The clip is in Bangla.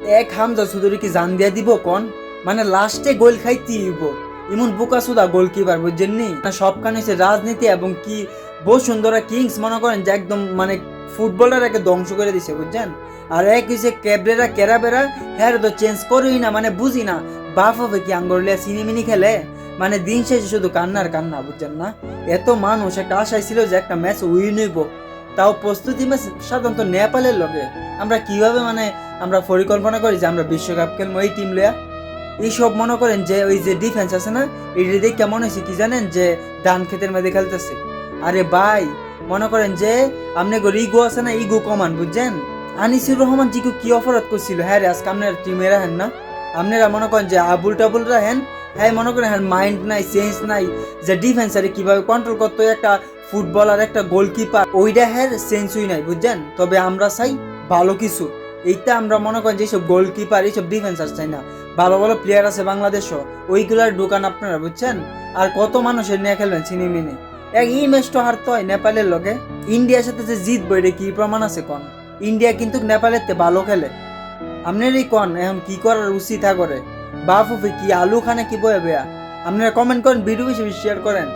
এক হামজা চৌধুরী কি জান দিয়া দিব কোন, মানে লাস্টে গোল খাইতে হইব এমন বোকা সুদা গোলকিপার বুঝছেন নি। সবখানে হচ্ছে রাজনীতি এবং কি বসুন্ধরা কিংস মনে করেন যে একদম মানে ফুটবলার একে ধ্বংস করে দিছে বুঝছেন। আর এক হচ্ছে ক্যাবরেরা ক্যারাবেরা, হ্যাঁ তো চেঞ্জ করেই না, মানে বুঝি না বাপ হবে কি আঙ্গরলিয়া সিনেমিনি খেলে, মানে দিন শেষে শুধু কান্নার কান্না বুঝছেন না। এত মানুষ একটা আশায় ছিল যে একটা ম্যাচ উইন হইব, তাও প্রস্তুতি ম্যাচ সাধারণত নেপালের লগে। আমরা কিভাবে মানে আমরা পরিকল্পনা করি যে আমরা বিশ্বকাপ খেলবো এই টিম লয়া। এইসব মনে করেন যে ওই যে ডিফেন্স আছে না, এটা দেখে কেমন হয়েছে কি জানেন, যে ধান ক্ষেতের মধ্যে খেলতেছে। আরে ভাই মনে করেন যে আপনি ইগো আছে না, ইগো কমান বুঝছেন। আনিসুর রহমান জিকু কি অপরাধ করছিল, হ্যাঁ রে আজকে আপনার টিমে রাখেন না, আপনারা মনে করেন যে আবুল টাবুল রাখেন, হ্যাঁ মনে করেন হ্যাঁ মাইন্ড নাই সেন্স নাই যে ডিফেন্সারে কিভাবে কন্ট্রোল করতে হয় একটা ফুটবলার একটা গোলকিপার, ওইটা হ্যাঁ সেন্সই নাই বুঝছেন। তবে আমরা চাই ভালো কিছু, এইটা আমরা মনে করেন যে এইসব গোলকিপার এইসব ডিফেন্সার চাই না, ভালো ভালো প্লেয়ার আছে বাংলাদেশও, ওইগুলার দোকান আপনারা বুঝছেন। আর কত মানুষের নিয়ে খেলবেন চিনিমিনি, এই ম্যাচটা হারতে হয় নেপালের লগে। ইন্ডিয়ার সাথে যে জিতবো এটা কি প্রমাণ আছে কোন? ইন্ডিয়া কিন্তু নেপালের তে ভালো খেলে। আপনারই কোন এখন কি করার উচিত করে, বাফুফে কি আলু খানে কি বয়ে বেয়া? আপনারা কমেন্ট করেন, ভিডিও বেশি শেয়ার করেন।